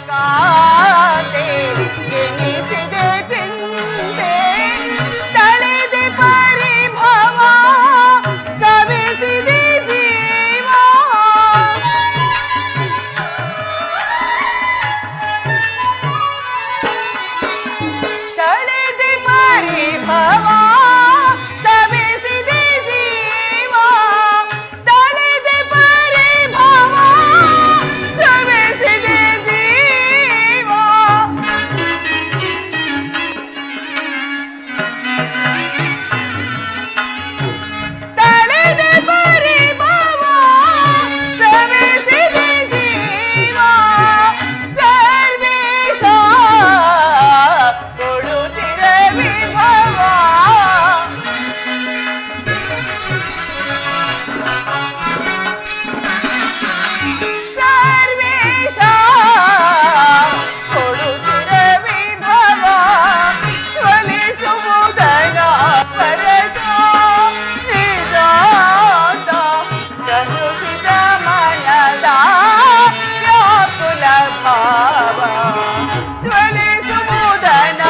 ಕಾತೆ ಎನಿಸಿದೆ ಚಿಂತೆ ತಳೆದೆ ಪರಿಭವ ಸವಿಸಿದೆ ಜೀವ ತಳೆದೆ ಪರಿಭವ ಸವಿಸಿದೆ ಜೀವ ತಳೆದೆ ಪರಿಭವ ಸವಿಸಿದೆ ಜೀವ ತಳೆದೆ ಪರಿಭವ ಸವಿಸಿದೆ ಜೀವ ಸರ್ವೇಶ ಕೊಡು ಚಿರವಿಭವ ಸರ್ವೇಶ ಕೊಡು ಚಿರವಿಭವ ಜ್ವಲಿಸುವುದನ ಪರತ ನಿಜಾತ ಕಲುಷಿತ ಮನದ ವ್ಯಾಕುಲ ಭಾವ ಜ್ವಲಿಸುವುದನ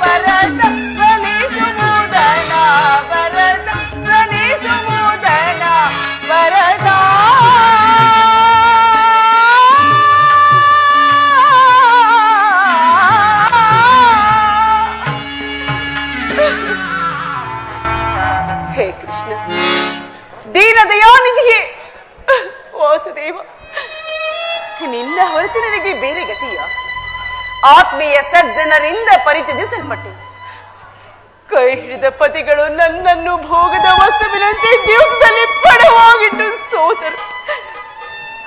ಪರತ ಜ್ವಲಿಸುವುದನ ಪರತ ಜ್ವಲಿಸುವುದನ ಪರತ ಹೇ ಕೃಷ್ಣ ದೀನದಯಾನಿಧಿಯೇ ವಾಸುದೇವ ನಿನ್ನ ಹೊರತು ನನಗೆ ಬೇರೆ ಗತಿಯ ಆತ್ಮೀಯ ಸಜ್ಜನರಿಂದ ಪರಿತ್ಯಜಿಸಲ್ಪಟ್ಟೆ ಕೈ ಹಿಡಿದ ಪತಿಗಳು ನನ್ನನ್ನು ಭೋಗದ ವಸ್ತುವಿನಂತೆ ದ್ಯೂತದಲ್ಲಿ ಪಡವಾಗಿಟ್ಟು ಸೋತರು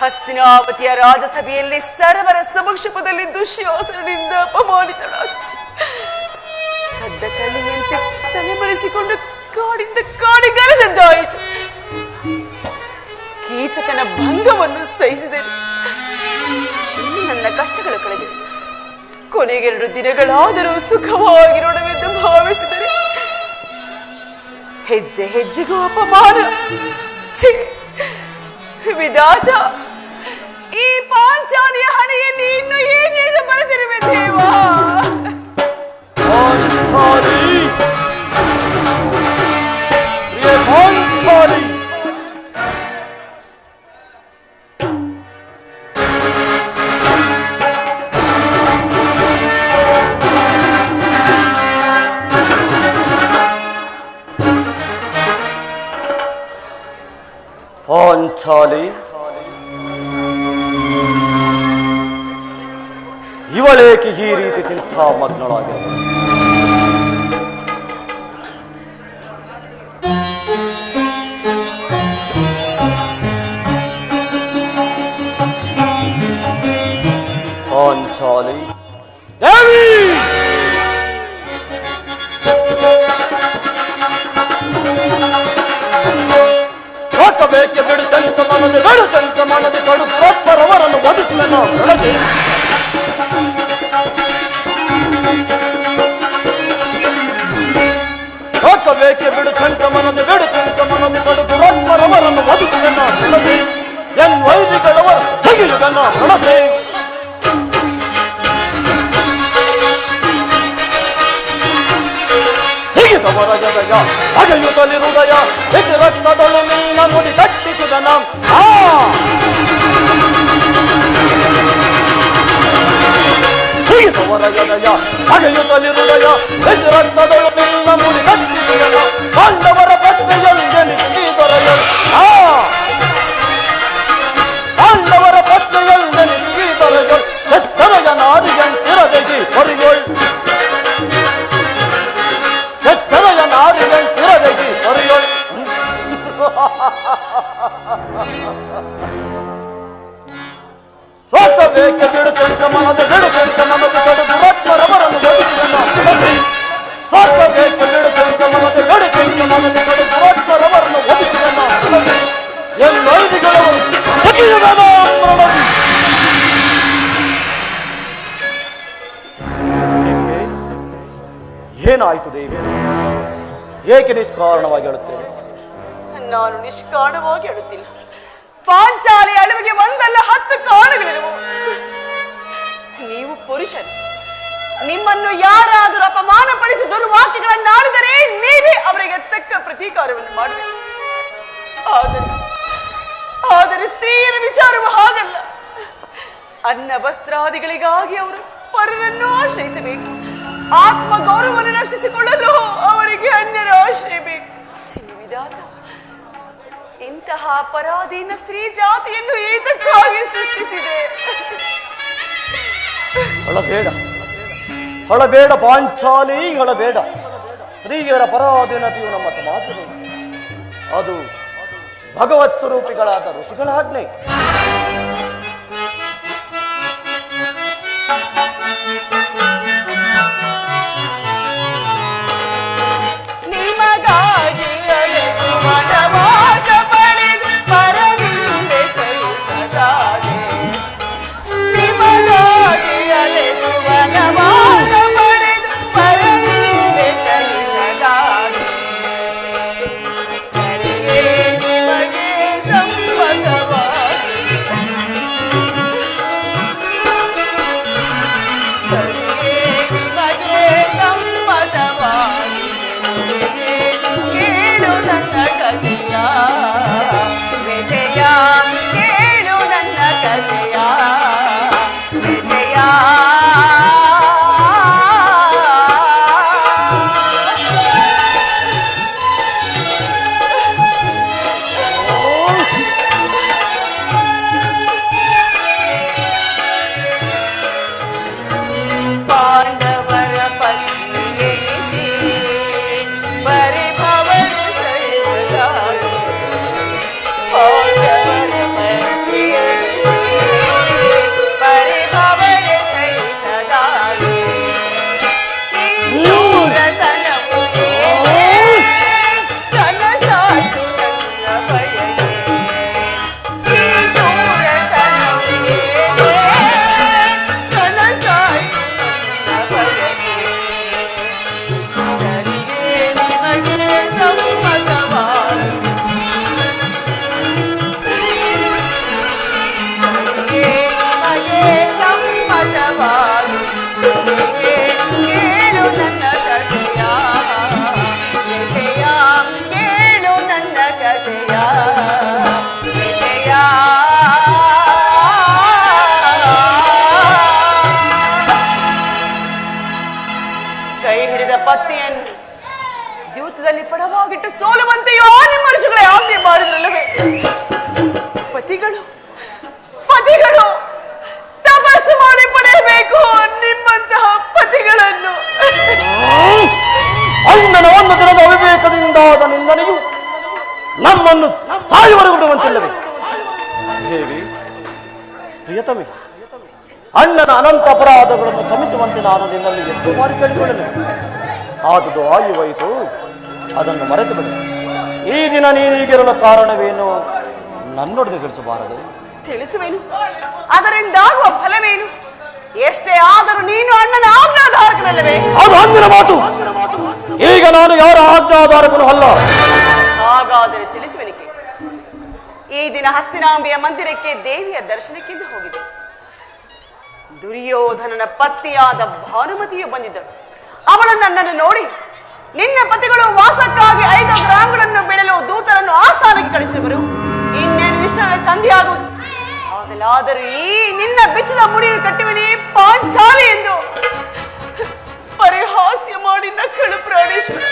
ಹಸ್ತಿನಾವತಿಯ ರಾಜಸಭೆಯಲ್ಲಿ ಸರ್ವರ ಸಮಕ್ಷಮದಲ್ಲಿ ದುಶ್ಯಾಸನದಿಂದ ಅಪಮಾನಿತಳಾದ ಕದ್ದ ಕಳ್ಳಿಯಂತೆ ತಲೆಮರೆಸಿಕೊಂಡು ಕಾಡಿಂದ ಕಾಡಿಗಲದದ್ದಾಯಿತು ಕೀಚಕನ ಭಂಗವನ್ನು ಸಹಿಸಿದೆ ಇನ್ನು ನನ್ನ ಕಷ್ಟಗಳು ಕಳೆದೆ ಕೊನೆಗೆರಡು ದಿನಗಳಾದರೂ ಸುಖವಾಗಿರೋಣವೆಂದು ಭಾವಿಸಿದರೆ ಹೆಜ್ಜೆ ಹೆಜ್ಜೆಗೂ ಅಪಮಾನ ಛೀ ವಿಧಾತ ಈ ಪಾಂಚಾಲಿಯ ಹಣೆಯಲ್ಲಿ ಇನ್ನು ಏನೇನು ಬರೆದಿರುವೆ ದೇವಾ ಪಾಂಚಾಲಿ ಇವಳೇಕೆ ಈ ರೀತಿ ಚಿಂತಾಮಗ್ನಳಾಗಿರುವುದು ಪಾಂಚಾಲಿ ದೇವಿ ಬೇಕೆ ಬಿಡುತ್ತಂತ ಮನದೆ ಬಿಡುತ್ತಂತ ಮನದೆ ಕಡು ಪರವರನ್ನು ಬದುಕುವೆನು ಬೆಳಗ್ಗೆ ಬೇಕೆ ಬಿಡುತ್ತಂತ ಮನದೆ ಬಿಡುತ್ತಂತ ಮನದೆ ಕಡು ಪರವರನ್ನು ಬದುಕುವೆನು ಬೆಳಗ್ಗೆ ಎನ್ ವೈದಿಗಳವ ತೆಗೆಯುಗನ ಬೆಳಗ್ಗೆ ತೆಗೆದವರ ಜದಯ ಅಗೆಯುತ್ತಲಿ ಹೃದಯ ಹೆಚ್ಚು ರಕ್ತದಳು ಮೀನ ನುಡಿ ಕಟ್ಟಿಸುದನ ತೆಗೆದವರ ಜದಯ ಅಗೆಯುತ್ತಲಿ ಹೃದಯ ಹೆಚ್ಚು ರಕ್ತದಳು ಮೀನ ನುಡಿ ಕಟ್ಟಿಸುದನ ಪಾಂಡವರ ಪತ್ನಿಯಲ್ಲಿ ಜನಿಸಿ ದೊರೆಯಲು ಪಾಂಡವರ ಪತ್ನಿಯಲ್ಲಿ ಜನಿಸಿ ದೊರೆಯಲು ಎತ್ತರಯ ನಾರಿಯಂತಿರದೆಗಿ ಹೊರಿಯೋಳ್ ಸ್ವತ ಬೇಕೆ ಬಿಡುತ್ತಂತ ಮನದ ಬಿಡುತ್ತಂತ ಮನದ ಕಡುಬು ರತ್ಮರವರನ್ನು ಬದುಕಿದನು ಸ್ವತ ಬೇಕೆ ಬಿಡುತ್ತಂತ ಮನದ ಬಿಡುತ್ತಂತ ಮನದ ಕಡುಬು ರತ್ಮರವರನ್ನು ಬದುಕಿದನು ಎಲ್ಲೈದಿಗಳವರು ಸಗಿಯುಗನ ಏನಾಯಿತು ದೇವಿ ಏಕೆ ನಿಷ್ಕಾರಣವಾಗಿ ಹೇಳುತ್ತೇವೆ ನಾನು ನಿಷ್ಕಾರಣವಾಗಿ ಹೇಳುತ್ತಿಲ್ಲ ಪಾಂಚಾಲಿ ಅಳುವಿಗೆ ಒಂದಲ್ಲ 10 ಕಾರಣಗಳಿರುವು ನೀ ನಿಮ್ಮನ್ನು ಯಾರಾದರೂ ಅಪಮಾನ ಪಡಿಸಿ ದುರ್ವಾಕ್ಯಗಳನ್ನಾಡಿದರೆ ನೀವೇ ಅವರಿಗೆ ತಕ್ಕ ಪ್ರತೀಕಾರವನ್ನು ಮಾಡುವೆ. ಆದರೆ ಸ್ತ್ರೀಯರ ವಿಚಾರವು ಹಾಗಲ್ಲ. ಅನ್ನ ವಸ್ತ್ರಾದಿಗಳಿಗಾಗಿ ಅವರು ಪರರನ್ನು ಆಶ್ರಯಿಸಬೇಕು. ಆತ್ಮ ಗೌರವವನ್ನು ರಕ್ಷಿಸಿಕೊಳ್ಳಲು ಅವರಿಗೆ ಅನ್ಯರ ಆಶ್ರಯ ಬೇಕು. ವಿಧಾತ, ಇಂತಹ ಪರಾಧೀನ ಸ್ತ್ರೀ ಜಾತಿಯನ್ನು ಏತಕ್ಕಾಗಿ ಸೃಷ್ಟಿಸಿದೆ? ಹೊಳಬೇಡ ಪಾಂಚಾಲಿ, ಹೊಳಬೇಡ. ಸ್ತ್ರೀಯರ ಪರಾಧೀನತೆಯು ನಮ್ಮ ಸಮಾಜದಲ್ಲಿ ಅದು ಭಗವತ್ ಸ್ವರೂಪಿಗಳಾದ ಋಷಿಗಳ ಆಜ್ಞೆ. ಪಡವಾಗಿಟ್ಟು ಸೋಲುವಂತೆಯೋ ನಿಮ್ಮ ಋಷಿಗಳೇ ಆಜ್ಞೆ ಮಾಡಿದ್ರಲ್ಲವೇ? ಪತಿಗಳು ತಪಸ್ಸು ಮಾಡಿ ಪಡೆಯಬೇಕು ನಿಮ್ಮಂತಹ ಪತಿಗಳನ್ನು. ಅಣ್ಣನ ಒಂದು ದಿನದ ಅವಿವೇಕದಿಂದಾದ ನಿಂದನೆಯು ನಮ್ಮನ್ನು ಸಾಯುವರೆಗೂ ಬಿಡುವಂತಿಲ್ಲವೇ? ದೇವಿ ಪ್ರಿಯತಮೆ, ಅಣ್ಣನ ಅನಂತ ಅಪರಾಧಗಳನ್ನು ಕ್ಷಮಿಸುವಂತೆ ನಾನು ನಿನ್ನಲ್ಲಿ ಎಷ್ಟು ಮಾಡಿ ಕೇಳಿಕೊಳ್ಳಲು. ಆದುದು ಆಯುವಾಯಿತು, ಅದನ್ನು ಮರೆತು ಬಿಡು. ಈ ದಿನ ನೀನೀಗಿರಲು ಕಾರಣವೇನು ನನ್ನೊಡನೆ ತಿಳಿಸಬಾರದು? ತಿಳಿಸುವೇನು, ಅದರಿಂದಾಗುವ ಫಲವೇನು? ಎಷ್ಟೇ ಆದರೂ ನೀನು ಅಣ್ಣನ ಆಜ್ಞಾಧಾರಕನಲ್ಲವೇ? ಅದು ಅಂದಿನ ಮಾತು. ಈಗ ನಾನು ಯಾರ ಆಜ್ಞಾಧಾರಕನು ಅಲ್ಲ. ಹಾಗಾದರೆ ತಿಳಿಸುವೆನಿಕೆ. ಈ ದಿನ ಹಸ್ತಿನಾಂಬೆಯ ಮಂದಿರಕ್ಕೆ ದೇವಿಯ ದರ್ಶನಕ್ಕೆಂದು ಹೋಗಿದೆ. ದುರ್ಯೋಧನನ ಪತ್ನಿಯಾದ ಭಾನುಮತಿಯು ಬಂದಿದ್ದಳು. ಅವಳು ನನ್ನನ್ನು ನೋಡಿ, ನಿನ್ನ ಪತಿಗಳು ವಾಸಕ್ಕಾಗಿ 5 ಗ್ರಾಮಗಳನ್ನು ಬೆಳೆಯಲು ದೂತರನ್ನು ಆಸ್ಥಾನಕ್ಕೆ ಕಳಿಸಿದವರು, ಇನ್ನೇನು ಇಷ್ಟರಲ್ಲಿ ಸಂಧಿ ಆಗುವುದು. ಆಗಲಾದರೂ ಈ ನಿನ್ನ ಬಿಚ್ಚಿದ ಮುಡಿಯನ್ನು ಕಟ್ಟುವನೇ ಪಾಂಚಾಲಿ ಎಂದು ಪರಿಹಾಸ್ಯ ಮಾಡಿ ನಕ್ಕಳು ಪ್ರಾಣೇಶ್ವರ.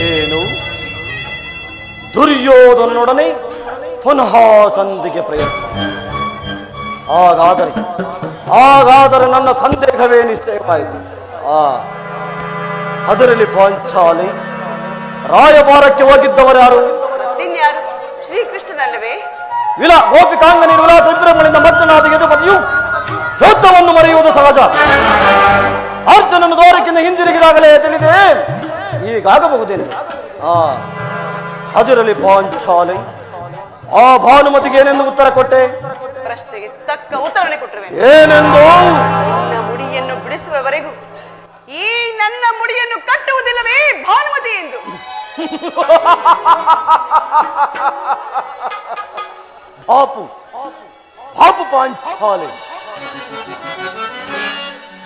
ಏನು ದುರ್ಯೋಧನನೊಡನೆ ಪುನಃ ಸಂಧಿಗೆ ಪ್ರಯತ್ನ? ಹಾಗಾದರೆ ನನ್ನ ಸಂದೇಹವೇ ನಿಶ್ಚಯವಾಯಿತು. ಅದರಲ್ಲಿ ಪಾಂಚಾಲಿ ರಾಯಭಾರಕ್ಕೆ ಹೋಗಿದ್ದವರು ಯಾರು? ಇನ್ಯಾರು? ಶ್ರೀಕೃಷ್ಣನಲ್ಲವೇ? ಗೋಪಿಕಾಂಗನಿ ವಿಲಾಸ ವಿಗ್ರಹಗಳಿಂದ ಮದ್ದನಾದ ಯದುಪತಿಯು ಯುದ್ಧವನ್ನು ಮರೆಯುವುದು ಸಹಜ. ಅರ್ಜುನನು ದ್ವಾರಕ್ಕಿಂತ ಹಿಂದಿರುಗಿದಾಗಲೇ ತಿಳಿದೆ ಹೀಗಾಗಬಹುದೇನು. ಅದರಲ್ಲಿ ಪಾಂಚಾಲಿ ಆ ಭಾನುಮತಿಗೆ ಏನೆಂದು ಉತ್ತರ ಕೊಟ್ಟೆ? ಪ್ರಶ್ನೆಗೆ ತಕ್ಕ ಉತ್ತರವನ್ನೇ ಕೊಟ್ಟರೆ ಏನೆಂದು? ನನ್ನ ಮುಡಿಯನ್ನು ಬಿಡಿಸುವವರೆಗೂ ಈ ನನ್ನ ಮುಡಿಯನ್ನು ಕಟ್ಟುವುದಿಲ್ಲವೇ ಭಾನುಮತಿ ಎಂದು. ಪಾಪು ಪಾಂಚಾಲಿ,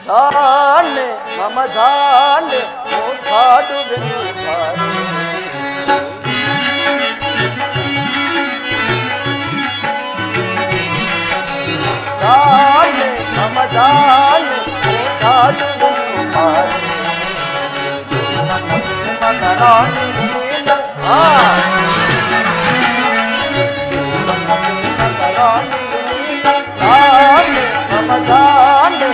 ಜಾಣೆ ಮಮ ಜಾಣೆ ಕಾಡುವೆನು ಜಾಣೆ ಮಮ ಜಾಣೆ ಕಾಡುವೆನು ರಾಣಿ ಮಮ ಜಾಣೆ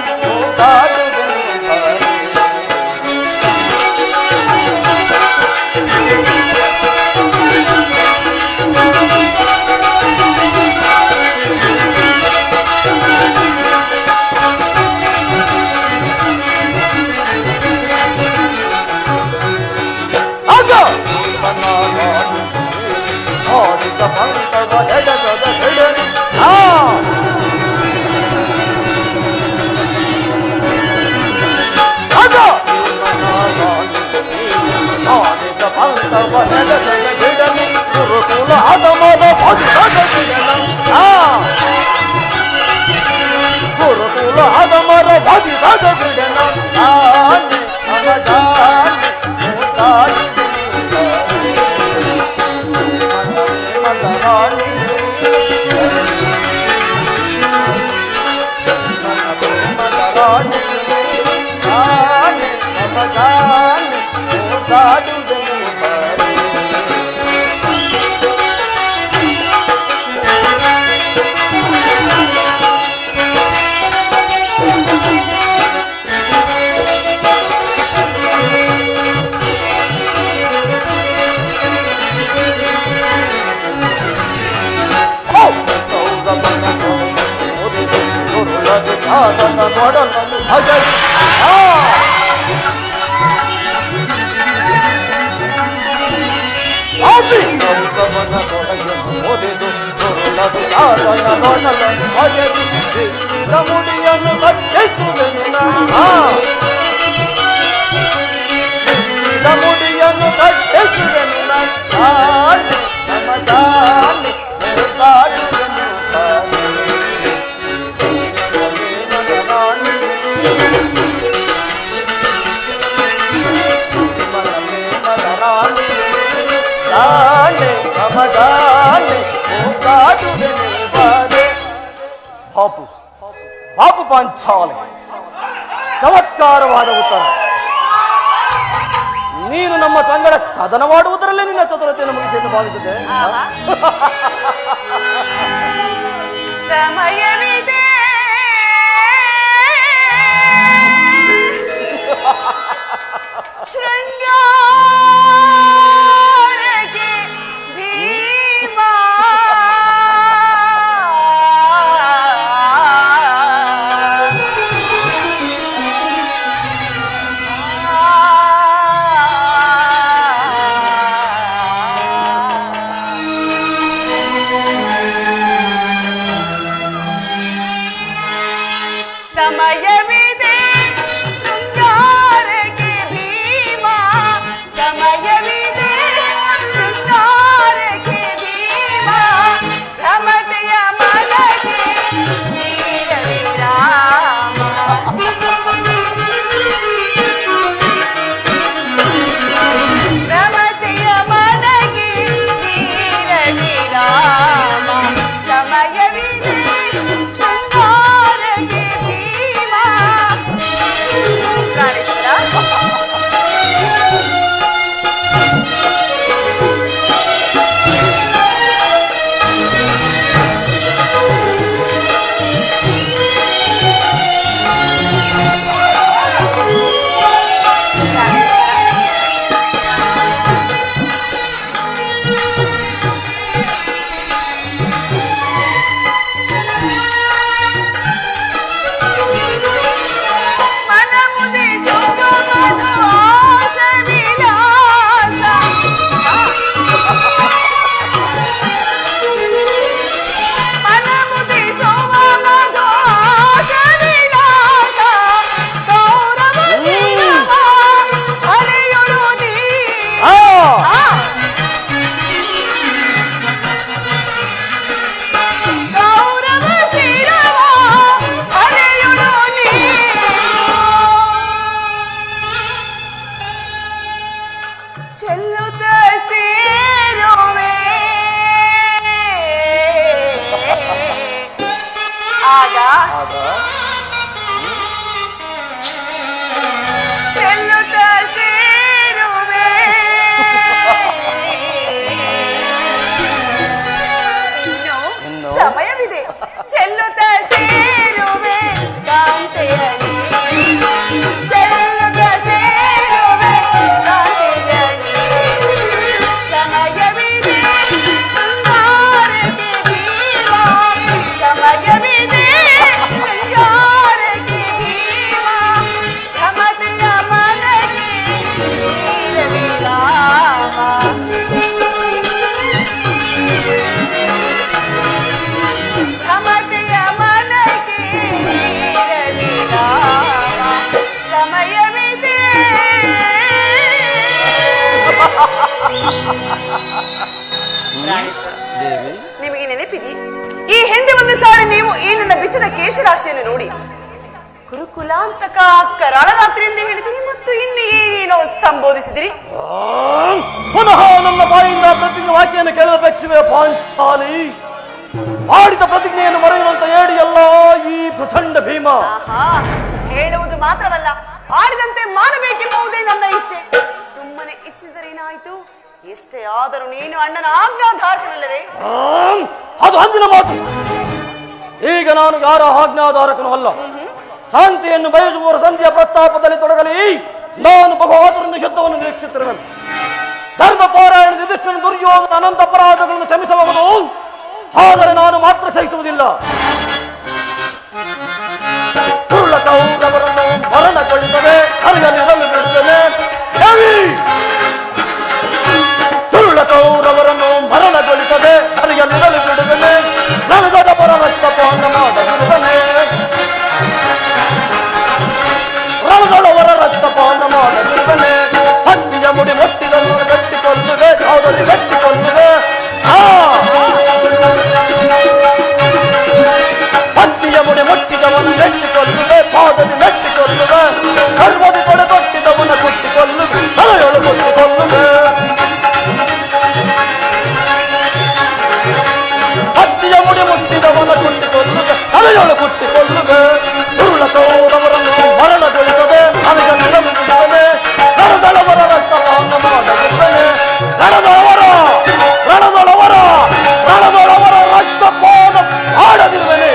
ಮುಡಿಯನ್ನು ಕಟ್ಟಿಸುವೆನು ನಮ್ಮ ಜಾಣೆ ಬಾಪು ಬಾಪು ಪಾಂಚಾಲಿ ಚಮತ್ಕಾರವಾದ ಉತ್ತರ. ನೀನು ನಮ್ಮ ಸಂಗಡ ಕದನ ಮಾಡುವುದರಲ್ಲೇ ನಿನ್ನ ಚತುರತೆಯನ್ನು ಮುಗಿಸೆಂದು ಭಾವಿಸಿದೆ. ಸಮಯವಿದೆ ಶೃಂಗಾರಕ್ಕೆ ಭೀಮಾ ಸಮಯವಿದೆ ಶೃಂಗಾರಕ್ಕೆ ಭೀಮಾ ಸಮಯವಿದೆ ಶೃಂಗಾರಕ್ಕೆ ಭೀಮಾ ಭ್ರಮತೆಯ ಮನಗೆ ವೀರ ವಿರಾಮ ಭ್ರಮತೆಯ ಮನಗೆ ವೀರ ವಿರಾಮ ಸಮಯವಿದೆ ಶೃಂಗಾರಕ್ಕೆ ಭೀಮಾ ಆಗ ಚೆಲ್ಲುತ್ತ ಸೇರುವೆ ಇನ್ನು ಸಮಯವಿದೆ ಚೆಲ್ಲುತ್ತ ಸೇರುವೆ ಕಾಂತೆಯಲಿ ಚೆಲ್ಲುತ್ತ ಸೇರುವೆ ಕಾಂತೆಯಲಿ ಸಮಯವಿದೆ ಶೃಂಗಾರಕ್ಕೆ ಭೀಮ ಸಮಯವಿದೆ ಶೃಂಗಾರಕ್ಕೆ ಭೀಮ ರಮತೆಯ ಮನಗೆ ನೀರವೇ ರಾಮ ರಮತೆಯ ಮನಗೆ ನೀರವೇ ರಾಮ ಸಮಯವಿದೆ ರಾಣೇಶ್ವರ ನಿಮಗೆ ನೆನಪಿದೆ ಈ ಹಿಂದೆ ಒಂದು ಸಾರಿ ನೀವು ಈ ನನ್ನ ಬಿಚ್ಚದ ಕೇಶರಾಶಿಯನ್ನು ನೋಡಿ ಕುರುಕುಲಾಂತಕ ಕರಾಳ ರಾತ್ರಿಯಿಂದ ಹೇಳಿದಿರಿ ಮತ್ತು ಇನ್ನು ಏನೇನೋ ಸಂಬೋಧಿಸಿದಿರಿ. ಪುನಃ ನನ್ನ ಬಾಯಿಂದ ಪ್ರತಿಜ್ಞೆ ವಾಕ್ಯವನ್ನು ಕೇಳಬೇಕಿಸುವೆ ಪಾಂಚಾಲಿ. ಮಾಡಿದ ಪ್ರತಿಜ್ಞೆಯನ್ನು ಮರೆಯುವಂತ ಹೇಳಿ ಎಲ್ಲ ಈ ಪ್ರಚಂಡ ಭೀಮ. ಹೇಳುವುದು ಮಾತ್ರವಲ್ಲ ಆಡಿದಂತೆ ಮಾಡಬೇಕೆಂಬುದೇ ನನ್ನ ಇಚ್ಛೆ. ಸುಮ್ಮನೆ ಇಚ್ಛಿಸಿದರೇನಾಯ್ತು? ಎಷ್ಟೇ ಆದರೂ ನೀನು ಅಣ್ಣನ ಆಜ್ಞಾಧಾರಕನಲ್ಲವೇ? ಅದು ಅಂದಿನ ಮಾತು. ಈಗ ನಾನು ಯಾರ ಆಜ್ಞಾಧಾರಕನು ಅಲ್ಲ. ಶಾಂತಿಯನ್ನು ಬಯಸುವವರ ಸಂಧಿಯ ಪ್ರಸ್ತಾಪದಲ್ಲಿ ತೊಡಗಲಿ ನಾನು ಬಹುವಾದರನ್ನು ಶುದ್ಧವನ್ನು ನಿರೀಕ್ಷಿಸಿರುವೆನು. ಧರ್ಮ ಪಾರಾಯಣ ಯುಧಿಷ್ಠಿರನ ದುರ್ಯೋಧನ ಅನಂತ ಅಪರಾಧಗಳನ್ನು ಕ್ಷಮಿಸಬಹುದು, ಆದರೆ ನಾನು ಮಾತ್ರ ಸಹಿಸುವುದಿಲ್ಲ. ಕೌರವರನ್ನು ಮರಣಗೊಳಿಸದೆ ಅರಿಯಲಿರಲು ಬಿಡುತ್ತೇನೆ. ಕೌರವರನ್ನು ಮರಣಗೊಳಿಸದೆ ಅರಿಯಲಿರಲು ಬಿಡುತ್ತೇನೆ. ನನಗದ ಪರವಷ್ಟಪಾನ ಮಾಡಲಿರುತ್ತೇನೆ. ರಣದೊಳವರ ರಕ್ತಪಾನ ಮಾಡಲಿರುತ್ತೇನೆ. ಹತ್ತಿಯ ಮುಡಿ ಮುಟ್ಟಿದನ್ನು ಗಟ್ಟಿಕೊಳ್ಳುವೆ, ಯಾವುದಲ್ಲಿ ಗಟ್ಟಿಕೊಳ್ಳುವೆ. ಹತ್ತಿಯ ಮುಡಿ ಮುಟ್ಟಿದವನು ನೆಟ್ಟಿಕೊಳ್ಳುವೆ, ಪಾದದಿ ನೆಟ್ಟಿಕೊಳ್ಳುವೆ. ಗರ್ಭದಿ ಕೊಡೆ ಕೊಟ್ಟಿದವನ ಕುಟ್ಟಿಕೊಳ್ಳುವೆ, ತಲೆಯೊಳು ಕುಟ್ಟಿಕೊಳ್ಳುವೆ. ಹತ್ತಿಯ ಮುಡಿ ಮುಟ್ಟಿದವನ ಕುಟ್ಟಿಕೊಳ್ಳುವೆ, ತಲೆಯೊಳು ಕುಟ್ಟಿಕೊಳ್ಳುವೆ. ಕೌರವರನ್ನು ಮರಣಗೊಳಿಸದೆ ನನಗೆ ನಿಲ್ಲುತ್ತದೆ. ರಣದೊಳವರ ರಕ್ತಪಾನ ಮಾಡಲಿರುತ್ತೇನೆ. ರಣದೊಳವರ ರಕ್ತಪಾನ ಮಾಡದಿರುವೆನೆ.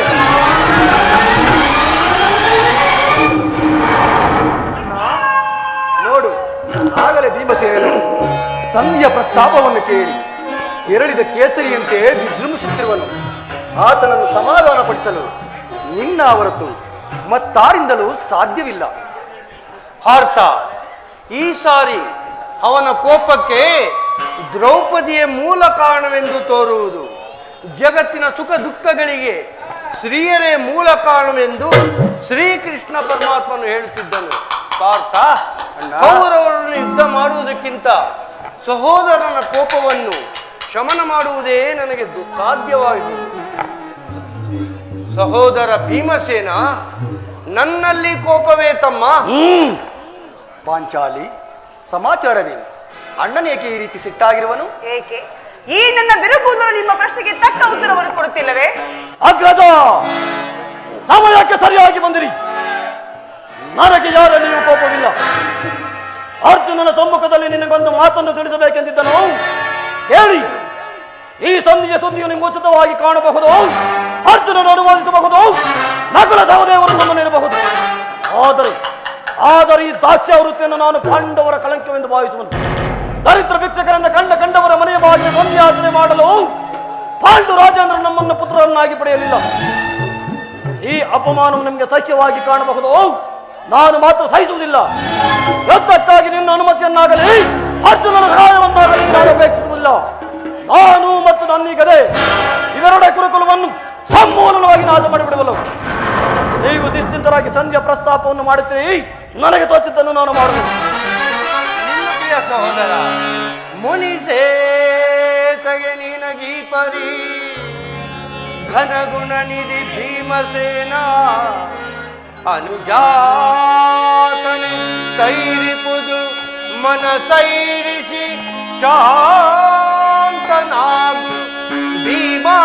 ನೋಡು, ಆಗಲೇ ಭೀಮಸೇನನು ಸಂಧಿಯ ಪ್ರಸ್ತಾಪವನ್ನು ಕೇಳಿ ಕೆರಳಿದ ಕೇಸರಿಯಂತೆ ವಿಜೃಂಭಿಸುತ್ತಿರುವನು. ಆತನನ್ನು ಸಮಾಧಾನಪಡಿಸಲು ನಿನ್ನ ಹೊರತು ಮತ್ತಾರಿಂದಲೂ ಸಾಧ್ಯವಿಲ್ಲ. ಪಾರ್ಥ, ಈ ಸಾರಿ ಅವನ ಕೋಪಕ್ಕೆ ದ್ರೌಪದಿಯೇ ಮೂಲ ಕಾರಣವೆಂದು ತೋರುವುದು. ಜಗತ್ತಿನ ಸುಖ ದುಃಖಗಳಿಗೆ ಸ್ತ್ರೀಯರೇ ಮೂಲ ಕಾರಣವೆಂದು ಶ್ರೀಕೃಷ್ಣ ಪರಮಾತ್ಮನು ಹೇಳುತ್ತಿದ್ದನು. ಪಾರ್ಥ, ಕೌರವರನ್ನು ಯುದ್ಧ ಮಾಡುವುದಕ್ಕಿಂತ ಸಹೋದರನ ಕೋಪವನ್ನು ಶಮನ ಮಾಡುವುದೇ ನನಗೆ ಸಾಧ್ಯವಾಯಿತು. ಸಹೋದರ ಭೀಮಸೇನ, ನನ್ನಲ್ಲಿ ಕೋಪವೇ ತಮ್ಮ? ಪಾಂಚಾಲಿ, ಸಮಾಚಾರವೇನು? ಅಣ್ಣನೇಕೆ ಈ ರೀತಿ ಸಿಟ್ಟಾಗಿರುವನು? ಏಕೆ ಈ ನನ್ನ ಬಿರುಕೂದಲು ನಿಮ್ಮ ಪ್ರಶ್ನೆಗೆ ತಕ್ಕ ಉತ್ತರವನ್ನು ಕೊಡುತ್ತಿಲ್ಲವೇ? ಅಗ್ರಜ, ಸಮಯಕ್ಕೆ ಸರಿಯಾಗಿ ಬಂದಿರಿ. ನನಗೆ ಯಾರಲ್ಲಿಯೂ ಕೋಪವಿಲ್ಲ. ಅರ್ಜುನನ ಸಮ್ಮುಖದಲ್ಲಿ ನಿನಗೊಂದು ಮಾತನ್ನು ತಿಳಿಸಬೇಕೆಂದಿದ್ದನು. ಕೇಳಿ, ಈ ಸಂಧಿಯ ಸುದ್ದಿಯು ನಿಮಗೆ ಉಚಿತವಾಗಿ ಕಾಣಬಹುದು, ಅರ್ಜುನನು ಅನುವಾದಿಸಬಹುದು, ನಕುಲ ಸಹದೇವರು ಸುಮ್ಮನಿರಬಹುದು. ಆದರೆ ಈ ದಾಸ್ಯ ವೃತ್ತಿಯನ್ನು ನಾನು ಪಾಂಡವರ ಕಳಂಕವೆಂದು ಭಾವಿಸುವುದು. ದರಿದ್ರ ಭಿಕ್ಷಕರಿಂದ ಕಂಡವರ ಮನೆಯ ಬಾಗಿಲು ಸಂಧ್ಯಾಚರಣೆ ಮಾಡಲು ಪಾಂಡು ರಾಜೇಂದ್ರ ನಮ್ಮನ್ನು ಪುತ್ರರನ್ನಾಗಿ ಪಡೆಯಲಿಲ್ಲ. ಈ ಅಪಮಾನವು ನಿಮಗೆ ಸಹ್ಯವಾಗಿ ಕಾಣಬಹುದು, ನಾನು ಮಾತ್ರ ಸಹಿಸುವುದಿಲ್ಲ. ಯುದ್ಧಕ್ಕಾಗಿ ನಿನ್ನ ಅನುಮತಿಯನ್ನಾಗಲಿ ಅರ್ಜುನನ ಸಹಾಯವನ್ನಾಗಲಿ ನಾನು ಅಪೇಕ್ಷಿಸುವುದಿಲ್ಲ. ನಾನು ಮತ್ತು ನನ್ನ ಗದೆ ಇವೆರಡ ಕುರುಕುಲವನ್ನು ಸಂಪೂರ್ಣವಾಗಿ ನಾಶ ಮಾಡಿಬಿಡಬಲ್ಲವು. ನೀವು ನಿಶ್ಚಿಂತರಾಗಿ ಸಂಧ್ಯಾ ಪ್ರಸ್ತಾಪವನ್ನು ಮಾಡುತ್ತೀರಿ. ನನಗೆ ತೋಚಿದ್ದನ್ನು ನಾನು ಮಾಡುವುದು. ಪ್ರಿಯ ಸಹೋದರ, ಮುನಿಸೇತಗೆ ನಿನಗೀ ಪರಿ ಘನಗುಣ ನಿಧಿ ಭೀಮಸೇನ ಅನುಜಾತನೆ ಸೈರಿಪುದು ಮನ ಸೈರಿಸಿ ಶಾಂತನಾಗು ಭೀಮಾ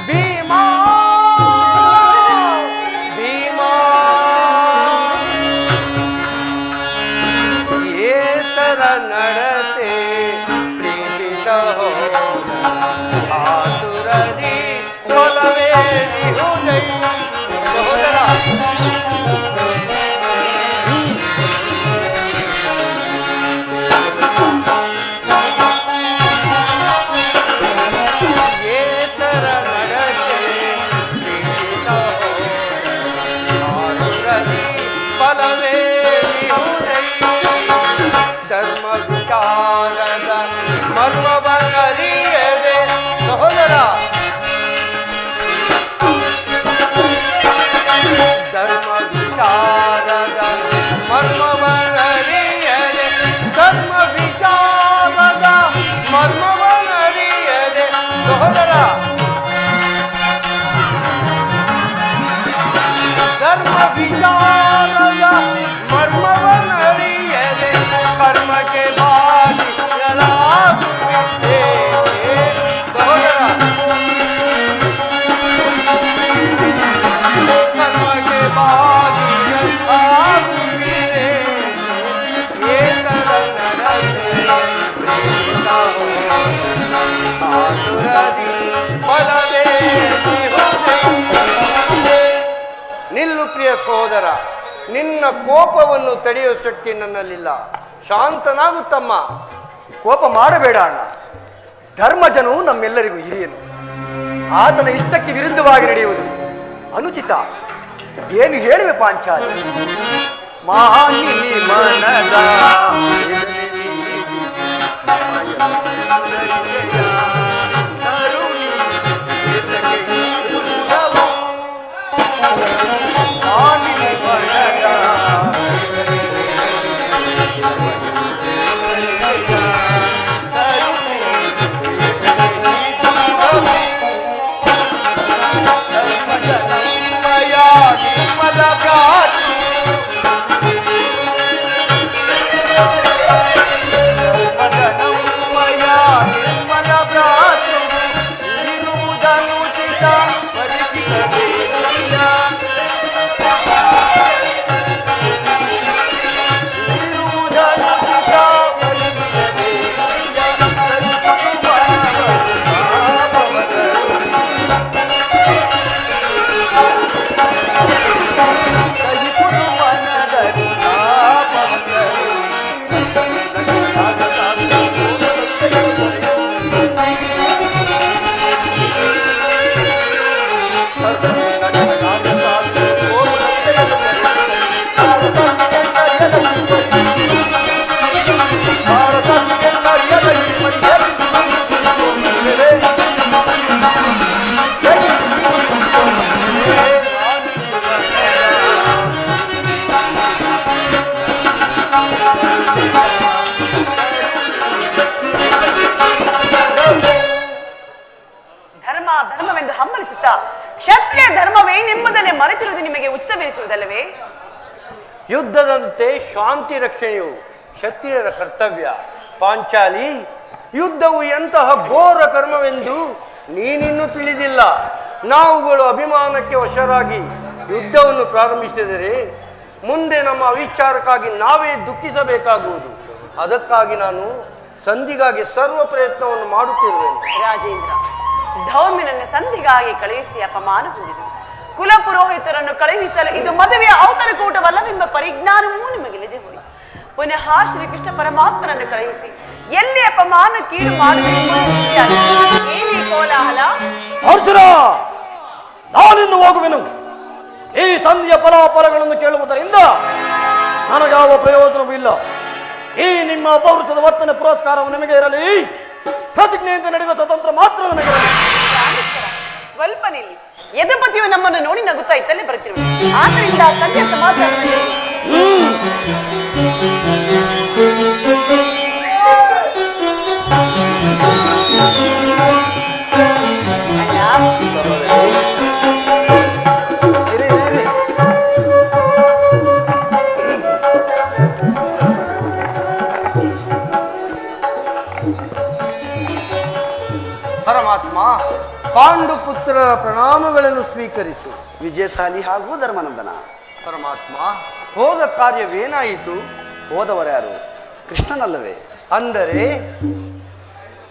ಭೀಮಾ ಕೋಪದಿ ಬಲವೇ ನಿಲ್ಲು ಪ್ರಿಯ ಸಹೋದರ, ನಿನ್ನ ಕೋಪವನ್ನು ತಡೆಯುವ ಶಕ್ತಿ ನನ್ನಲ್ಲಿಲ್ಲ. ಶಾಂತನಾಗುತ್ತಮ್ಮ. ಕೋಪ ಮಾಡಬೇಡ ಅಣ್ಣ. ಧರ್ಮಜನು ನಮ್ಮೆಲ್ಲರಿಗೂ ಹಿರಿಯನು. ಆತನ ಇಷ್ಟಕ್ಕೆ ವಿರುದ್ಧವಾಗಿ ನಡೆಯುವುದು ಅನುಚಿತ. ಏನು ಹೇಳುವೆ ಪಾಂಚಾಲಿ? ಮಾನಿ ಮನದ ಧರ್ಮವೆಂದು ಹಂಬಲಿಸುತ್ತಾ ಕ್ಷತ್ರಿಯ ಧರ್ಮವೇನೆಂಬುದನ್ನೇ ಮರೆತಿರುವುದು ನಿಮಗೆ ಉಚಿತವೆನಿಸುವುದಲ್ಲವೇ? ಯುದ್ಧದಂತೆ ಶಾಂತಿ ರಕ್ಷಣೆಯು ಕ್ಷತ್ರಿಯರ ಕರ್ತವ್ಯ. ಪಾಂಚಾಲಿ, ಯುದ್ಧವು ಎಂತಹ ಘೋರ ಕರ್ಮವೆಂದು ನೀನಿನ್ನೂ ತಿಳಿದಿಲ್ಲ. ನಾವುಗಳು ಅಭಿಮಾನಕ್ಕೆ ವಶರಾಗಿ ಯುದ್ಧವನ್ನು ಪ್ರಾರಂಭಿಸಿದರೆ ಮುಂದೆ ನಮ್ಮ ಅವಿಚಾರಕ್ಕಾಗಿ ನಾವೇ ದುಃಖಿಸಬೇಕಾಗುವುದು. ಅದಕ್ಕಾಗಿ ನಾನು ಸಂಧಿಗಾಗಿ ಸರ್ವ ಪ್ರಯತ್ನವನ್ನು ಮಾಡುತ್ತಿರುವೆನು. ರಾಜೇಂದ್ರ, ಧೌಮ್ಯನನ್ನು ಸಂಧಿಗಾಗಿ ಕಳುಹಿಸಿ ಅಪಮಾನ ಹೊಂದಿದರು. ಕುಲ ಪುರೋಹಿತರನ್ನು ಕಳುಹಿಸಲು ಇದು ಮದುವೆಯ ಔತಣಕೂಟವಲ್ಲವೆಂಬ ಪರಿಜ್ಞಾನವೂ ನಿಮಗಿಲ್ಲದೆ ಹೋಯಿತು. ಪುನಃ ಶ್ರೀಕೃಷ್ಣ ಪರಮಾತ್ಮನನ್ನು ಕಳುಹಿಸಿ ಎಲ್ಲಿ ಅಪಮಾನ ಕೀಳು ಮಾಡಬೇಕು ಕೋಲಾಹಲ? ಅರ್ಜುನ, ನಾನಿನ್ನು ಹೋಗುವೆನು. ಈ ಸಂಧಿಯ ಫಲಾಫಲಗಳನ್ನು ಕೇಳುವುದರಿಂದ ನನಗಾವ ಪ್ರಯೋಜನವೂ ಇಲ್ಲ. ಈ ನಿಮ್ಮ ಅಪವೃತ್ತದ ವರ್ತನೆ ಪುರಸ್ಕಾರವು ನಿಮಗೆ ಇರಲಿ. ಪ್ರತಿಜ್ಞೆಯಿಂದ ನಡೆಯುವ ಸ್ವತಂತ್ರ ಮಾತ್ರ ನನಗೆ. ಸ್ವಲ್ಪ ನಿಲ್ಲಿ. ಯದುಪತಿಯು ನಮ್ಮನ್ನು ನೋಡಿ ನಗುತ್ತಾ ಇತ್ತಲೇ ಬರುತ್ತಿರುವುದು. ಆದ್ದರಿಂದ ಸಂಧ್ಯಾ ಸಮಾಚಾರ ಪರಮಾತ್ಮ, ಪಾಂಡುಪುತ್ರರ ಪ್ರಣಾಮಗಳನ್ನು ಸ್ವೀಕರಿಸು. ವಿಜಯಶಾಲಿ ಹಾಗೂ ಧರ್ಮನಂದನ. ಪರಮಾತ್ಮ, ಹೋದ ಕಾರ್ಯವೇನಾಯಿತು? ಹೋದವರ್ಯಾರು? ಕೃಷ್ಣನಲ್ಲವೇ? ಅಂದರೆ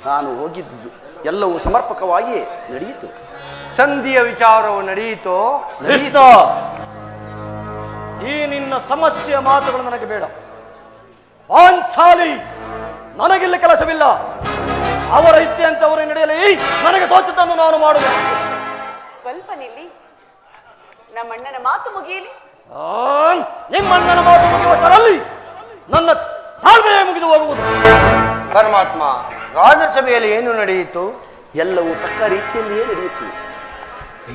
ನಾನು ಹೋಗಿದ್ದು ಎಲ್ಲವೂ ಸಮರ್ಪಕವಾಗಿಯೇ ನಡೆಯಿತು. ಸಂಧಿಯ ವಿಚಾರವು ನಡೆಯಿತೋ? ಕೃಷ್ಣ, ಈ ನಿನ್ನ ಸಮಸ್ಯೆಯ ಮಾತುಗಳು ನನಗೆ ಬೇಡ. ಪಾಂಚಾಲಿ, ನನಗಿಲ್ಲ ಕೆಲಸವಿಲ್ಲ. ಅವರ ಇಚ್ಛೆಯಂತೆ ಅವರೇ ನಡೆಯಲಿ. ನನಗೆ ತೋಚಿದ್ದನ್ನು ನಾನು ಮಾಡುವೆ. ಸ್ವಲ್ಪ ನಿಲ್ಲಿ. ನಮ್ಮಣ್ಣನ ಮಾತು ಮುಗಿಯಲಿ. ನಿಮ್ಮಣ್ಣನ ಮಾತು ಮುಗಿಯುವಷ್ಟರಲ್ಲಿ ನನ್ನ ತಾಳ್ಮೆಯೇ ಮುಗಿದು ಹೋಗುವುದು. ಪರಮಾತ್ಮ, ರಾಜಸಭೆಯಲ್ಲಿ ಏನು ನಡೆಯಿತು? ಎಲ್ಲವೂ ತಕ್ಕ ರೀತಿಯಲ್ಲಿಯೇ ನಡೆಯಿತು.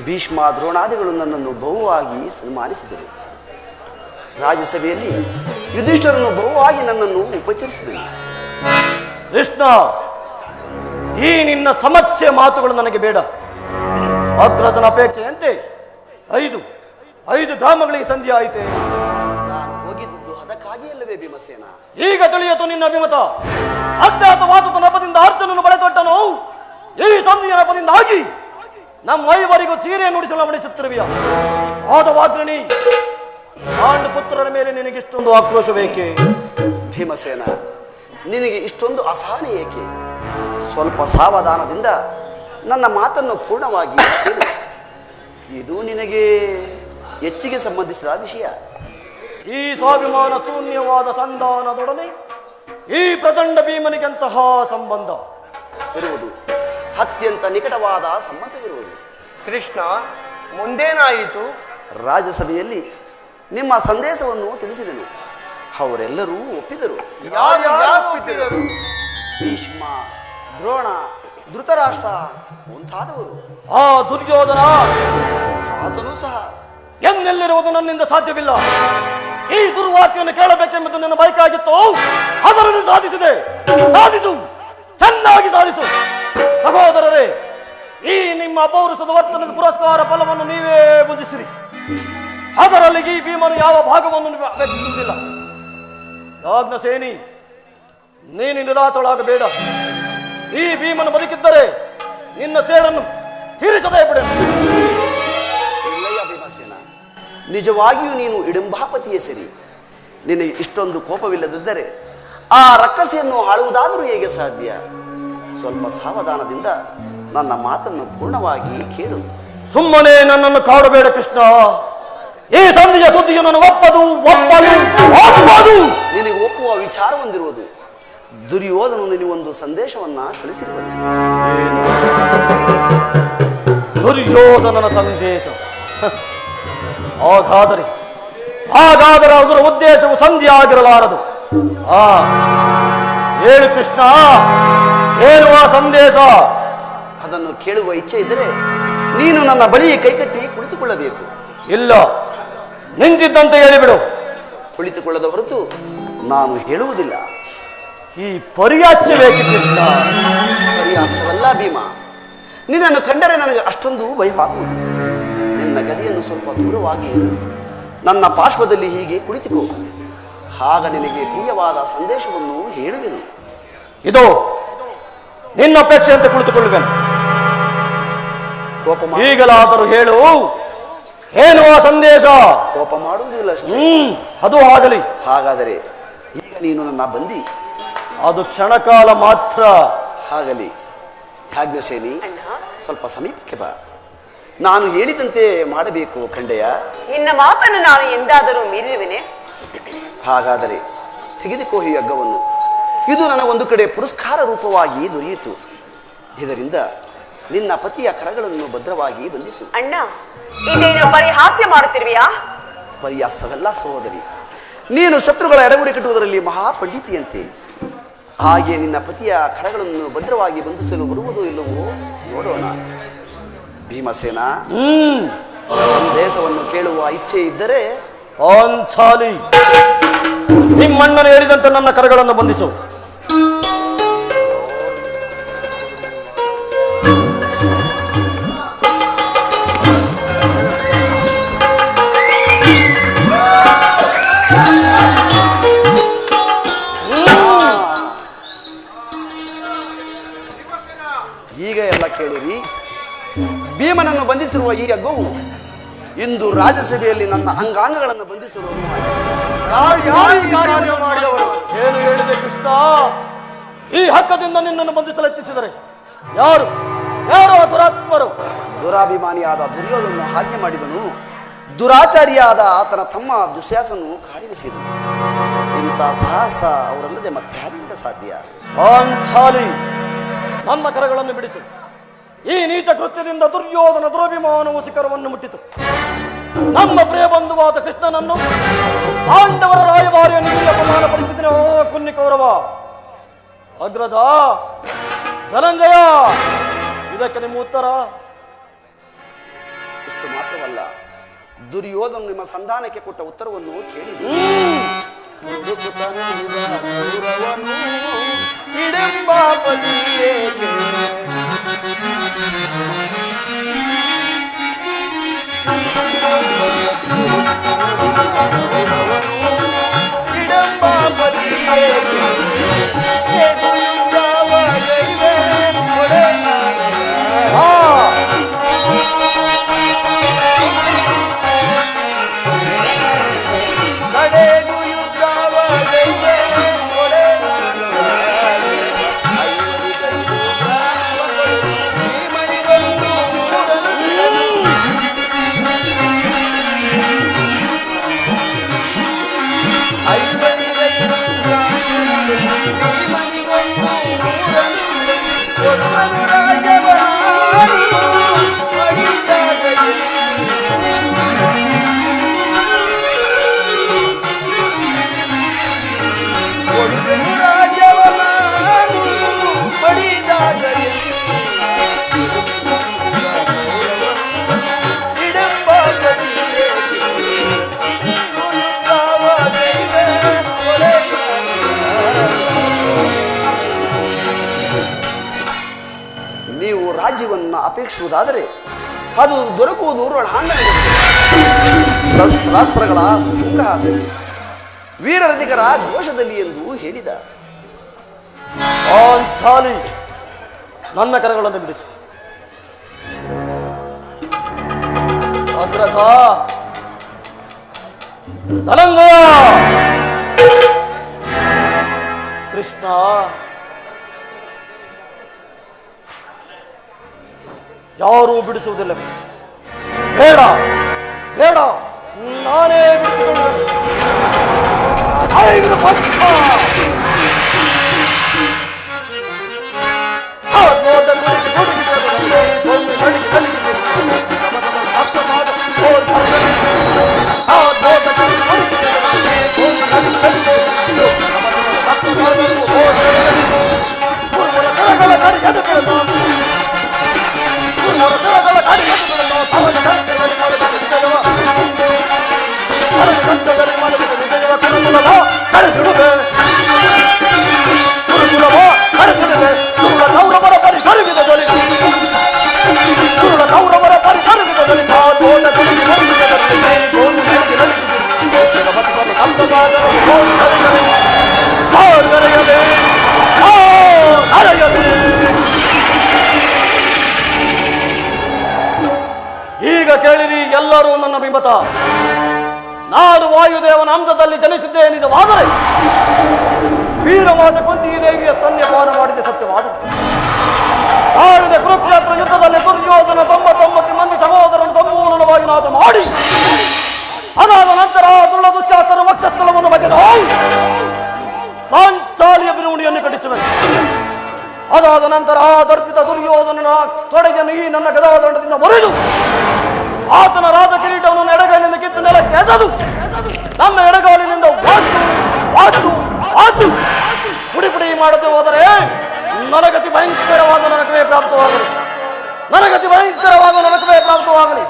ಭೀಷ್ಮ ದ್ರೋಣಾದಿಗಳು ನನ್ನನ್ನು ಬಹುವಾಗಿ ಸನ್ಮಾನಿಸಿದರು. ರಾಜ್ಯಸಭೆಯಲ್ಲಿ ಯುಧಿಷ್ಠರನ್ನು ಬಹುವಾಗಿ ನನ್ನನ್ನು ಉಪಚರಿಸಿದರು. ಕೃಷ್ಣ, ಈ ನಿನ್ನ ಸಮಸ್ಯೆ ಮಾತುಗಳು ನನಗೆ ಬೇಡ. ಅಗ್ರಜನ ಅಪೇಕ್ಷೆಯಂತೆ ಐದು ಧಾಮಗಳಿಗೆ ಸಂಧಿ ಆಯಿತೆ. ನಾನು ಹೋಗಿದ್ದು ಅದಕ್ಕಾಗಿ ಅಲ್ಲವೇ ಭೀಮಸೇನ? ಈಗ ತಿಳಿಯಿತು ನಿನ್ನ ಅಭಿಮತ. ಅಜ್ಞಾತ ವಾಸದ ನೆಪದಿಂದ ಅರ್ಜುನನು ಬಳೆತೊಟ್ಟನು. ಈ ಸಂಧಿಯ ನೆಪದಿಂದಾಗಿ ನಮ್ಮ ಐವರಿಗೂ ಚೀರೆ ನುಡಿಸಲು ನಡೆಸುತ್ತಿರುವೆಯ ಆದವಾಗ್ರಣಿ. ಪಾಂಡು ಪುತ್ರರ ಮೇಲೆ ನಿನಗಿಷ್ಟೊಂದು ಆಕ್ರೋಶ ಬೇಕೆ? ಭೀಮಸೇನ, ನಿನಗೆ ಇಷ್ಟೊಂದು ಅಸಹನೆ ಏಕೆ? ಸ್ವಲ್ಪ ಸಾವಧಾನದಿಂದ ನನ್ನ ಮಾತನ್ನು ಪೂರ್ಣವಾಗಿ ಕೇಳು. ಇದು ನಿನಗೆ ಹೆಚ್ಚಿಗೆ ಸಂಬಂಧಿಸಿದ ವಿಷಯ. ಈ ಸ್ವಾಭಿಮಾನ ಶೂನ್ಯವಾದ ಸಂಧಾನದೊಡನೆ ಈ ಪ್ರಚಂಡ ಭೀಮನಿಗಂತಹ ಸಂಬಂಧ ಇರುವುದು, ಅತ್ಯಂತ ನಿಕಟವಾದ ಸಂಬಂಧವಿರುವುದು. ಕೃಷ್ಣ, ಮುಂದೇನಾಯಿತು? ರಾಜಸಭೆಯಲ್ಲಿ ನಿಮ್ಮ ಸಂದೇಶವನ್ನು ತಿಳಿಸಿದೆನು. ಅವರೆಲ್ಲರೂ ಒಪ್ಪಿದರು. ಯಾರು ಒಪ್ಪಿದರು? ಭೀಷ್ಮ, ದ್ರೋಣ, ಧೃತರಾಷ್ಟ್ರ ಮುಂತಾದವರು. ಆ ದುರ್ಯೋಧನ ಆತನೂ ಸಹ ಎನ್ನೆಲ್ಲಿರುವುದು ನನ್ನಿಂದ ಸಾಧ್ಯವಿಲ್ಲ. ಈ ದುರ್ವಾಕ್ಯವನ್ನು ಕೇಳಬೇಕೆಂಬುದು ನನ್ನ ಬಯಕಾಗಿತ್ತು. ಅದನ್ನು ಸಾಧಿಸಿದೆ. ಸಾಧಿಸು, ಚೆನ್ನಾಗಿ ಸಾಧಿಸು. ಸಹೋದರರೇ, ಈ ನಿಮ್ಮ ಅಪೌರುಷದ ವರ್ತನದ ಪುರಸ್ಕಾರ ಫಲವನ್ನು ನೀವೇ ಭುಜಿಸಿರಿ. ಅದರಲ್ಲಿ ಈ ಭೀಮನು ಯಾವ ಭಾಗವನ್ನು ವ್ಯಕ್ತಿಸುವುದಿಲ್ಲ. ಯಾಜ್ಞಸೇನಿ, ನೀನು ನಿರಾಶಳಾಗಬೇಡ. ಈ ಭೀಮನು ಬದುಕಿದ್ದರೆ ನಿನ್ನ ಸೇಡನ್ನು ತೀರಿಸದೇ ಬಿಡ. ಇಲ್ಲಯ್ಯ ಭೀಮಸೇನ, ನಿಜವಾಗಿಯೂ ನೀನು ಇಡಂಬಾಪತಿಯೇ ಸರಿ. ನಿನಗೆ ಇಷ್ಟೊಂದು ಕೋಪವಿಲ್ಲದಿದ್ದರೆ ಆ ರಕ್ಕಸೆಯನ್ನು ಆಳುವುದಾದರೂ ಹೇಗೆ ಸಾಧ್ಯ? ಸ್ವಲ್ಪ ಸಾವಧಾನದಿಂದ ನನ್ನ ಮಾತನ್ನು ಪೂರ್ಣವಾಗಿ ಕೇಳು. ಸುಮ್ಮನೆ ನನ್ನನ್ನು ಕಾಡಬೇಡ ಕೃಷ್ಣ. ಈ ಸಂಧಿಯ ಸುದ್ದಿಯು ನಾನು ಒಪ್ಪದು. ನಿನಗೆ ಒಪ್ಪುವ ವಿಚಾರ ಹೊಂದಿರುವುದು. ದುರ್ಯೋಧನು ನಿನಗೊಂದು ಸಂದೇಶವನ್ನ ಕಳಿಸಿರುವನು. ದುರ್ಯೋಧನನ ಸಂದೇಶ? ಹಾಗಾದರೆ ಅದರ ಉದ್ದೇಶವು ಸಂಧಿ ಆಗಿರಲಾರದು. ಹೇಳು ಕೃಷ್ಣ, ಏನು ಆ ಸಂದೇಶ? ಅದನ್ನು ಕೇಳುವ ಇಚ್ಛೆ ಇದ್ದರೆ ನೀನು ನನ್ನ ಬಳಿ ಕೈಕಟ್ಟಿ ಕುಳಿತುಕೊಳ್ಳಬೇಕು. ಇಲ್ಲ, ನಿಂತಿದ್ದಂತೆ ಹೇಳಿಬಿಡು. ಕುಳಿತುಕೊಳ್ಳದ ಹೊರತು ನಾನು ಹೇಳುವುದಿಲ್ಲ. ಈ ಪರ್ಯಾಸ ಬೇಕೆ ಕೃಷ್ಣ? ಪರ್ಯಾಸವಲ್ಲ ಭೀಮ. ನಿನ್ನನ್ನು ಕಂಡರೆ ನನಗೆ ಅಷ್ಟೊಂದು ಭಯವಾಗುವುದು. ನಿನ್ನ ಗದಿಯನ್ನು ಸ್ವಲ್ಪ ದೂರವಾಗಿ ನನ್ನ ಪಾರ್ಶ್ವದಲ್ಲಿ ಹೀಗೆ ಕುಳಿತುಕೋ. ಆಗ ನಿನಗೆ ಪ್ರಿಯವಾದ ಸಂದೇಶವನ್ನು ಹೇಳುವೆನು. ಇದು ನಿನ್ನ ಅಪೇಕ್ಷೆಯಂತೆ ಕುಳಿತುಕೊಳ್ಳುವೆನು. ಕೋಪ ಈಗಲಾದರೂ ಹೇಳು, ಏನು ಆ ಸಂದೇಶ? ಕೋಪ ಮಾಡುವುದಿಲ್ಲ ಅಷ್ಟೇ. ಅದು ಆಗಲಿ. ಹಾಗಾದರೆ ಈಗ ನೀನು ನನ್ನ ಬಂದಿ. ಅದು ಕ್ಷಣಕಾಲ ಮಾತ್ರ. ಆಗಲಿ. ಯಾಜ್ಞಸೇನಿ, ಸ್ವಲ್ಪ ಸಮೀಪಕ್ಕೆ ಬಾ. ನಾನು ಹೇಳಿದಂತೆ ಮಾಡಬೇಕು ಖಂಡೆಯ. ನಿನ್ನ ಮಾತನ್ನು ನಾನು ಎಂದಾದರೂ ಮೀರಿರುವೆನೆ? ಹಾಗಾದರೆ ತೆಗೆದುಕೋ ಈ ಹಗ್ಗವನ್ನು. ಇದು ನನಗೊಂದು ಕಡೆ ಪುರಸ್ಕಾರ ರೂಪವಾಗಿ ದೊರೆಯಿತು. ಇದರಿಂದ ನಿನ್ನ ಪತಿಯ ಕರಗಳನ್ನು ಭದ್ರವಾಗಿ ಬಂಧಿಸು. ಅಣ್ಣ, ಇದೇನು ಪರಿಹಾಸ್ಯ ಮಾಡುತ್ತಿರುವೆಯಾ? ಪರ್ಯಾಸವಲ್ಲ ಸಹೋದರಿ. ನೀನು ಶತ್ರುಗಳ ಎಡಗುಡಿ ಕಟ್ಟುವುದರಲ್ಲಿ ಮಹಾಪಂಡಿತಿಯಂತೆ. ಹಾಗೆ ನಿನ್ನ ಪತಿಯ ಕರಗಳನ್ನು ಭದ್ರವಾಗಿ ಬಂಧಿಸಲು ಬರುವುದೋ ಇಲ್ಲವೋ ನೋಡೋಣ. ಭೀಮಸೇನ, ಸಂದೇಶವನ್ನು ಕೇಳುವ ಇಚ್ಛೆ ಇದ್ದರೆ ಪಾಂಚಾಲಿ, ನಿಮ್ಮಣ್ಣನು ಹೇಳಿದಂತೆ ನನ್ನ ಕರಗಳನ್ನು ಬಂಧಿಸು. ಈಗ ಎಲ್ಲ ಕೇಳಿರಿ. ಭೀಮನನ್ನು ಬಂಧಿಸಿರುವ ಈ ಹಗ್ಗವು ಇಂದು ರಾಜ್ಯಸಭೆಯಲ್ಲಿ ನನ್ನ ಅಂಗಾಂಗಗಳನ್ನು ಬಂಧಿಸಲು ಏನು ಹೇಳಿದೆ ಕೃಷ್ಣ? ಈ ಹಕ್ಕದಿಂದ ನಿನ್ನನ್ನು ಬಂಧಿಸಲು ಯತ್ನಿಸಿದರೆ ಯಾರು ದುರಾತ್ಮರು? ದುರಾಭಿಮಾನಿಯಾದ ದುರ್ಯೋಧನನ್ನು ಆಜ್ಞೆ ಮಾಡಿದನು. ದುರಾಚಾರಿಯಾದ ಆತನ ತಮ್ಮ ದುಶ್ಯಾಸನು ಕಾರ್ಯವೆಸಗಿದನು. ಇಂಥ ಸಾಹಸ ಅವರಲ್ಲದೆ ಮತ್ತಾರಿಂದ ಸಾಧ್ಯ? ಪಾಂಚಾಲಿ, ನನ್ನ ಕರಗಳನ್ನು ಬಿಡಿಸು. ಈ ನೀಚ ಕೃತ್ಯದಿಂದ ದುರ್ಯೋಧನ ದುರಭಿಮಾನವು ಶಿಖರವನ್ನು ಮುಟ್ಟಿತು. ನಮ್ಮ ಪ್ರಿಯ ಬಂಧುವಾದ ಕೃಷ್ಣನನ್ನು ಪಾಂಡವರ ರಾಯಭಾರಿಯನ್ನು ಅಪಮಾನ ಪರಿಸ್ಥಿತಿನ ಕುನ್ನಿ ಕೌರವ. ಅಗ್ರಜ, ಧನಂಜಯ, ಇದಕ್ಕೆ ನಿಮ್ಮ ಉತ್ತರ? ಇಷ್ಟು ಮಾತ್ರವಲ್ಲ, ದುರ್ಯೋಧನ ನಿಮ್ಮ ಸಂಧಾನಕ್ಕೆ ಕೊಟ್ಟ ಉತ್ತರವನ್ನು ಕೇಳಿ ಅಪೇಕ್ಷಿಸುವುದಾದರೆ ಅದು ದೊರಕುವುದು ರಣಾಂಗಣದಲ್ಲಿ, ಶಸ್ತ್ರಾಸ್ತ್ರಗಳ ಸಂಗ್ರಹದಲ್ಲಿ, ವೀರರಧಿಕರ ಘೋಷದಲ್ಲಿ ಎಂದು ಹೇಳಿದ. ಪಾಂಚಾಲಿ, ನನ್ನ ಕರಗಳನ್ನು ಬಿಡಿಸು. ಅಗ್ರಜ, ಧನಂಗ, ಕೃಷ್ಣ, ಯಾರೂ ಬಿಡಿಸುವುದಿಲ್ಲ. ಬೇಡ ಬೇಡ, ನಾನೇ ಬಿಡಿಸಿಕೊಳ್ಳುವೆ. ಈಗ ಕೇಳಿರಿ ಎಲ್ಲರೂ ನನ್ನ ಬಿಂಬತ. ನಾನು ವಾಯುದೇವನ ಅಂಶದಲ್ಲಿ ಜನಿಸಿದ್ದೇ ನಿಜವಾದರೆ, ವೀರವಾದ ಕುಂತಿ ದೇವಿಯ ಸ್ತನ್ಯಪಾನ ಮಾಡಿದ ಸತ್ಯವಾದರೆ, ಆಡಿದ ಕುರುಕ್ಷೇತ್ರ ಯುದ್ಧದಲ್ಲಿ ದುರ್ಯೋಧನ 99 ಮಂದಿ ಸಹೋದರನ್ನು ಸಂಪೂರ್ಣವಾಗಿ ನಾಶ ಮಾಡಿ, ಅದಾದ ನಂತರ ದುಳ್ಳ ದುಶ್ಯಾಸನ ವಕ್ಷಸ್ಥಳವನ್ನು ಬಗೆದು ಪಾಂಚಾಲಿಯ ಬಿರುಣಿಯನ್ನು ಕಟ್ಟಿಸುವೆ. ಅದಾದ ನಂತರ ಆ ದರ್ಪಿತ ದುರ್ಯೋಧನನ ತೊಡೆಯನ್ನು ಈ ನನ್ನ ಗದಾದಂಡದಿಂದ ಮುರಿದು ಆತನ ರಾಜ ಕಿರೀಟವನ್ನು ಎಡಗೈಲಿಂದ ಕಿತ್ತು ನೆಲಕ್ಕೆ ಎಸೆದು ನನ್ನ ಎಡಗಾಲಿನಿಂದ ವಾತು ಪುಡಿ ಪುಡಿ ಮಾಡದೆ ಹೋದರೆ ನನಗತಿ ಭಯಂಕರವಾದ ನರಕವೇ ಪ್ರಾಪ್ತವಾಗಲಿ. ನನಗತಿ ಭಯಂಕರವಾದ ನರಕವೇ ಪ್ರಾಪ್ತವಾಗಲಿ.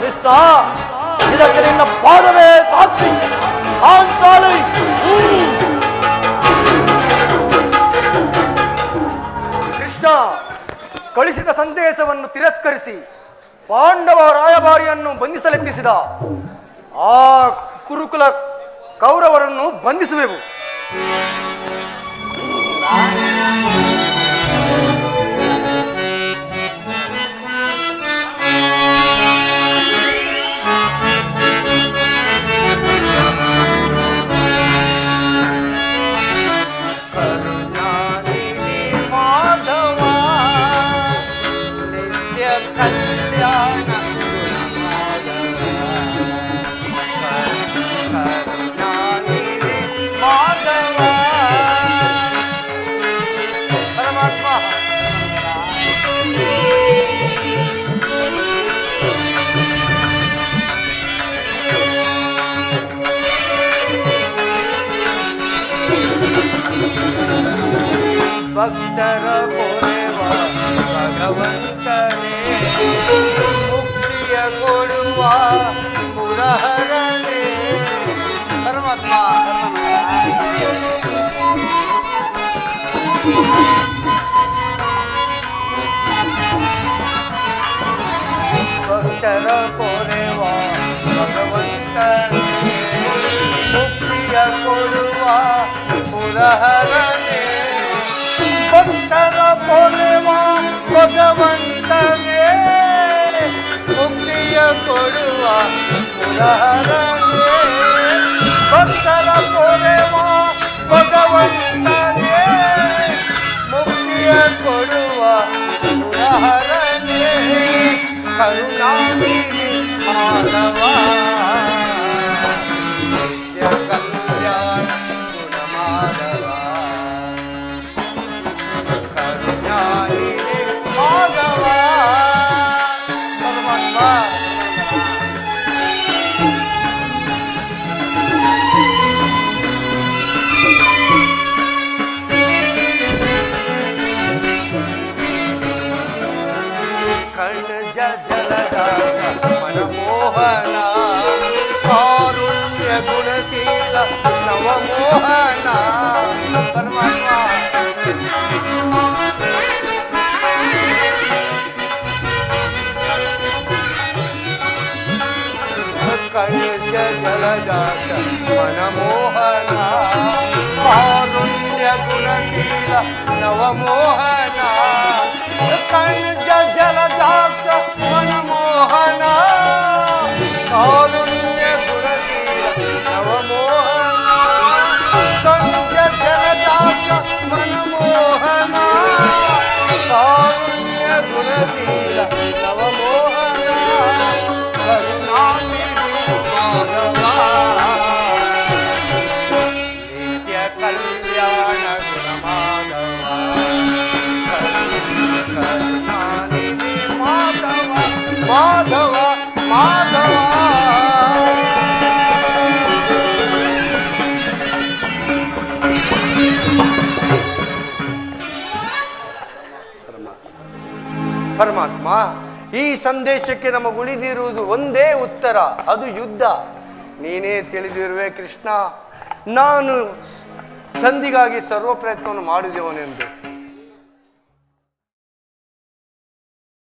ಕೃಷ್ಣ, ಇದಕ್ಕೆ ನಿನ್ನ ಪಾದವೇ ಸಾಕ್ಷಿ. ಪಾಂಚಾಲಿ, ಕೃಷ್ಣ ಕಳಿಸಿದ ಸಂದೇಶವನ್ನು ತಿರಸ್ಕರಿಸಿ ಪಾಂಡವ ರಾಯಭಾರಿಯನ್ನು ಬಂಧಿಸಲೆತ್ತಿಸಿದ ಆ ಕುರುಕುಲ ಕೌರವರನ್ನು ಬಂಧಿಸುವೆವು. ಭಕ್ತರ ಕೊರೆವ ಭಗವಂತನೇ, ಮುಕ್ತಿಯ ಕೊಡುವ ಮುರಹರನೇ, ಪರಮಾತ್ಮ. ಭಕ್ತರ ಕೊರೆವ ಭಗವಂತನೇ, ಮುಕ್ತಿಯ ಕೊಡುವ ಮುರಹರನೇ, ಭಕ್ತರ ಕೊರೆವ ಭಗವಂತನೇ, ಮುಕ್ತಿಯ ಕೊಡುವ ಮುರಹರನೇ, ಭಕ್ತರ ಕೊರೆವ ಭಗವಂತನೇ, ಮುಕ್ತಿಯ ಕೊಡುವ ಮುರಹರನೇ, ಕರುಣಾನಿಧಿ ಮಾಧವ, ನಿತ್ಯ ಕಲ್ಯಾಣ ಗುಣಮಾಧವ, ಕರುಣಾನಿಧಿ ಮಾಧವ, ಪರಮಾತ್ಮ. ಕಣಜ ಜಲದ ಮನಮೋಹನ, ಕಾರುಣ್ಯ ಗುಣಶೀಲ ನವಮೋಹನ, ಪರಮಾತ್ಮ. ಕಣ್ಯ ಜಲಜಾತ ಮನಮೋಹನ ಕಾರುಣ್ಯ ಗುಣಶೀಲ ನವಮೋಹನ ಕಣ್ಯ ಜಲಜಾತ ಮನಮೋಹನ ಕಾರುಣ್ಯ ಗುಣಶೀಲ ನವಮೋಹನ ಕಣ್ಯ ಜಲಜಾತ ಮನಮೋಹನ ಕಾರುಣ್ಯ ಗುಣಶೀಲ ನವಮೋಹನ ನಿತ್ಯ ಕಲ್ಯಾಣ ಗುಣಮಾಧವ ಕರುಣಾನಿಧಿ ಮಾಧವ ಮಾಧವ ಮಾಧವ ಪರಮಾತ್ಮ, ಈ ಸಂದೇಶಕ್ಕೆ ನಮಗುಳಿದಿರುವುದು ಒಂದೇ ಉತ್ತರ, ಅದು ಯುದ್ಧ. ನೀನೇ ತಿಳಿದಿರುವೆ ಕೃಷ್ಣ, ನಾನು ಸಂಧಿಗಾಗಿ ಸರ್ವ ಪ್ರಯತ್ನವನ್ನು ಮಾಡಿದೆವನೆಂದು.